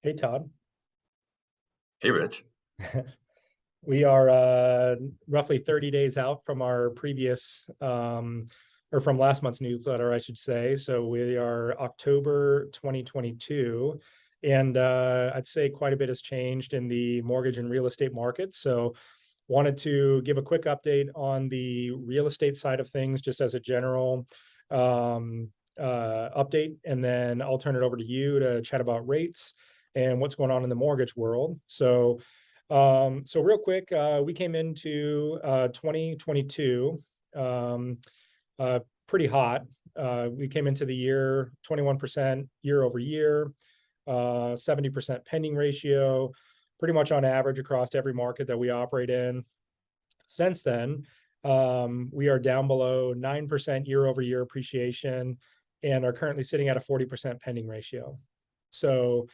Hey, Todd. Hey, Rich. We are roughly 30 days out from our previous, or from last month's newsletter, I should say. So we are October 2022. And I'd say quite a bit has changed in the mortgage and real estate market. So wanted to give a quick update on the real estate side of things, just as a general update. And then I'll turn it over to you to chat about rates and what's going on in the mortgage world. So real quick, we came into 2022 pretty hot. We came into the year 21% year over year, 70% pending ratio, pretty much on average across every market that we operate in. Since then, we are down below 9% year over year appreciation and are currently sitting at a 40% pending ratio. So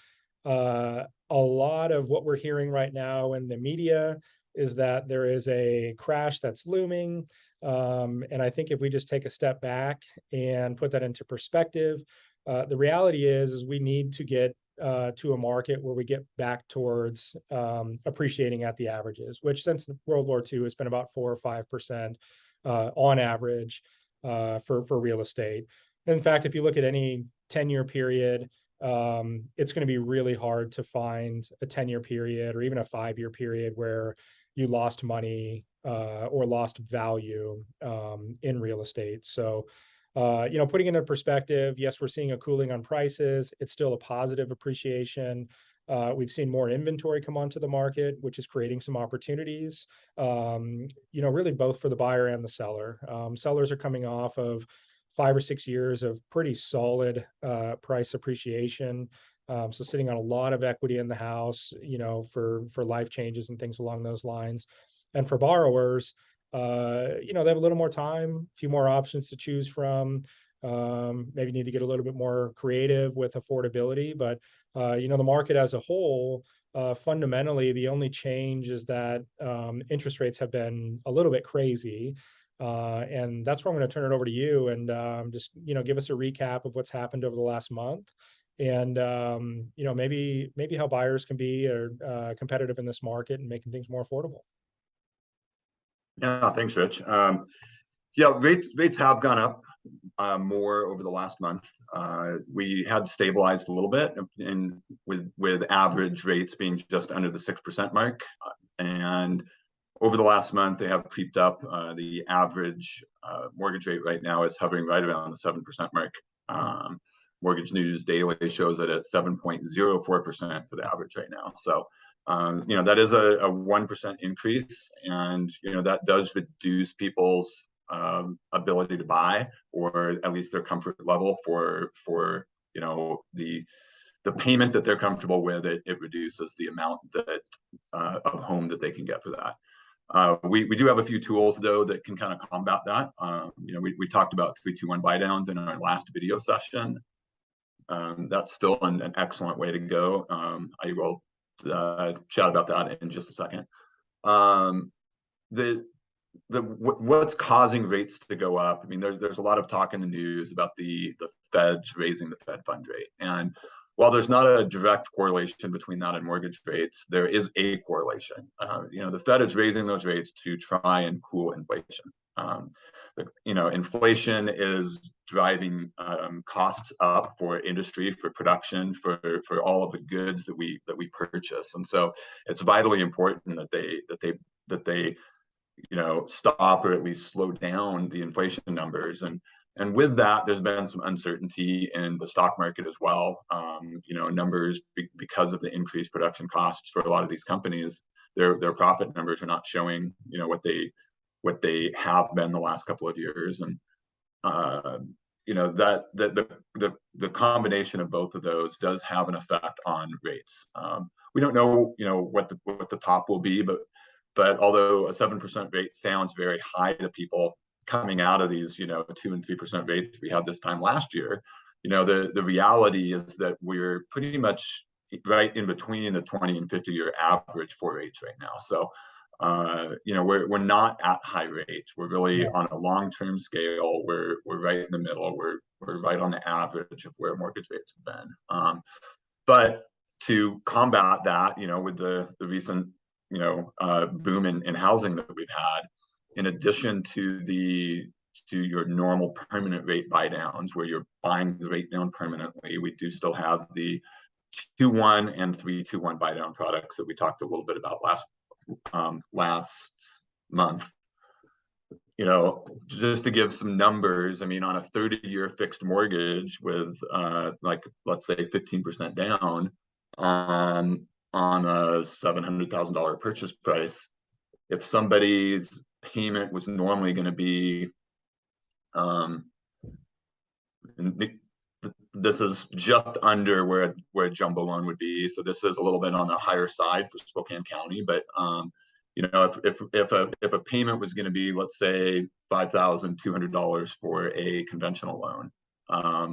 a lot of what we're hearing right now in the media is that there is a crash that's looming. And I think if we just take a step back and put that into perspective, the reality is we need to get to a market where we get back towards appreciating at the averages, which since World War II has been about 4 or 5% on average for real estate. In fact, if you look at any 10-year period, it's going to be really hard to find a 10-year period or even a 5-year period where you lost money or lost value in real estate. So, putting into perspective, yes, we're seeing a cooling on prices. It's still a positive appreciation. We've seen more inventory come onto the market, which is creating some opportunities, really both for the buyer and the seller. Sellers are coming off of 5 or 6 years of pretty solid price appreciation. So sitting on a lot of equity in the house, for life changes and things along those lines. And for borrowers, they have a little more time, a few more options to choose from. Maybe need to get a little bit more creative with affordability, but the market as a whole, fundamentally, the only change is that interest rates have been a little bit crazy. And that's where I'm going to turn it over to you and just, give us a recap of what's happened over the last month and, maybe how buyers can be competitive in this market and making things more affordable. Yeah, thanks, Rich. Yeah, rates have gone up more over the last month. We had stabilized a little bit, and with average rates being just under the 6% mark, and over the last month they have creeped up. The average mortgage rate right now is hovering right around the 7% mark. Mortgage News Daily shows it at 7.04% for the average right now. So that is a 1% increase, and that does reduce people's ability to buy, or at least their comfort level for the payment that they're comfortable with. It reduces the amount that of home that they can get for that. We do have a few tools though that can kind of combat that. We talked about 3-2-1 buy downs in our last video session. That's still an excellent way to go. I will chat about that in just a second. What's causing rates to go up? I mean, there's a lot of talk in the news about the Feds raising the Fed fund rate, and while there's not a direct correlation between that and mortgage rates, there is a correlation. The Fed is raising those rates to try and cool inflation. Inflation is driving costs up for industry, for production, for all of the goods that we purchase, and so it's vitally important that they stop or at least slow down the inflation numbers. And with that, there's been some uncertainty in the stock market as well. Numbers because of the increased production costs for a lot of these companies, their profit numbers are not showing what they have been the last couple of years. And that the combination of both of those does have an effect on rates. We don't know what the top will be, but although a 7% rate sounds very high to people coming out of these 2 and 3% rates we had this time last year, the reality is that we're pretty much right in between the 20 and 50-year average for rates right now. So we're not at high rates. We're really on a long-term scale. We're right in the middle. We're right on the average of where mortgage rates have been. But to combat that, with the recent, boom in housing that we've had, in addition to your normal permanent rate buy downs where you're buying the rate down permanently, we do still have the 2-1 and 3-2-1 buy down products that we talked a little bit about last month. Just to give some numbers, on a 30-year fixed mortgage with let's say 15% down on a $700,000 purchase price, if somebody's payment was normally going to be, this is just under where a jumbo loan would be, so this is a little bit on the higher side for Spokane County, but if a payment was going to be, let's say, $5,200 for a conventional loan,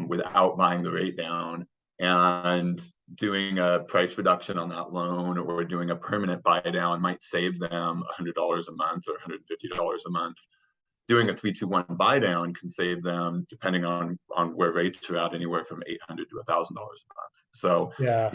without buying the rate down and doing a price reduction on that loan or doing a permanent buy down might save them $100 a month or $150 a month. Doing a 3-2-1 buy down can save them, depending on where rates are at, anywhere from $800 to $1,000 a month. So Yeah,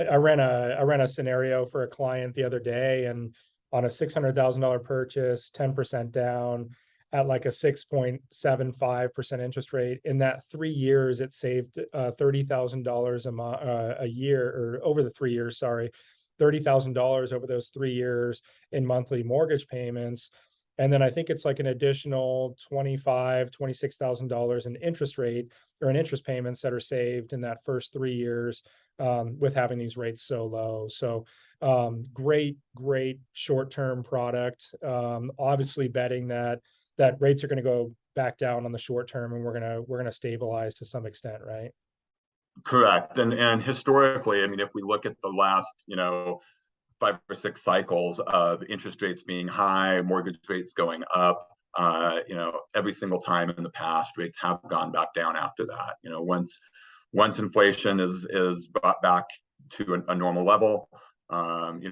I ran a scenario for a client the other day, and on a $600,000 purchase, 10% down at like a 6.75% interest rate. In that 3 years, it saved $30,000 a year, or over the 3 years, sorry, $30,000 over those 3 years in monthly mortgage payments. And then I think it's like an additional $26,000 in interest rate or in interest payments that are saved in that first 3 years, with having these rates so low. So great short-term product. Obviously betting that rates are going to go back down on the short term, and we're going to stabilize to some extent, right? Correct. And historically, if we look at the last, 5 or 6 cycles of interest rates being high, mortgage rates going up, every single time in the past, rates have gone back down after that. Once inflation is brought back to a normal level,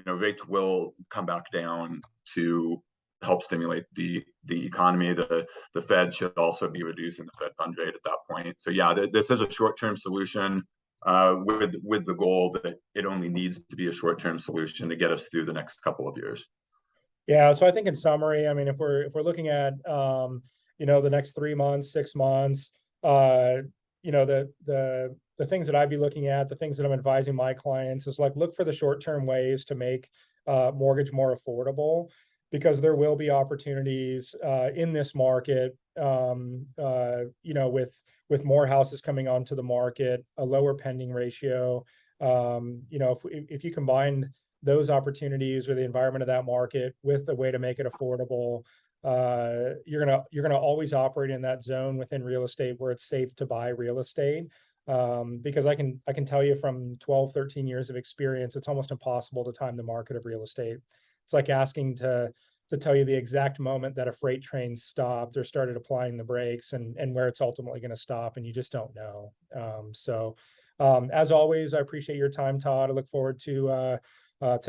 rates will come back down to help stimulate the economy. The Fed should also be reducing the Fed fund rate at that point. So yeah, this is a short-term solution, with the goal that it only needs to be a short-term solution to get us through the next couple of years. Yeah, so I think in summary, if we're looking at the next 3 months, 6 months, the things that I'd be looking at, the things that I'm advising my clients is look for the short-term ways to make mortgage more affordable, because there will be opportunities in this market, with more houses coming onto the market, a lower pending ratio. If you combine those opportunities or the environment of that market with the way to make it affordable, you're gonna always operate in that zone within real estate where it's safe to buy real estate. Because I can tell you from 12, 13 years of experience, it's almost impossible to time the market of real estate. It's like asking to tell you the exact moment that a freight train stopped or started applying the brakes and where it's ultimately going to stop, and you just don't know. As always, I appreciate your time, Todd. I look forward to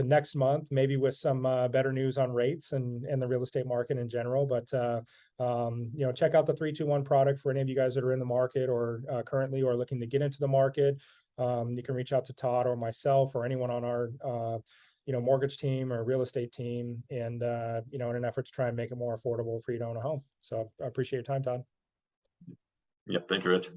next month, maybe with some better news on rates and the real estate market in general. But check out the 3-2-1 product for any of you guys that are in the market or currently or looking to get into the market. You can reach out to Todd or myself or anyone on our mortgage team or real estate team, and in an effort to try and make it more affordable for you to own a home. So I appreciate your time, Todd. Yep, thank you, Rich.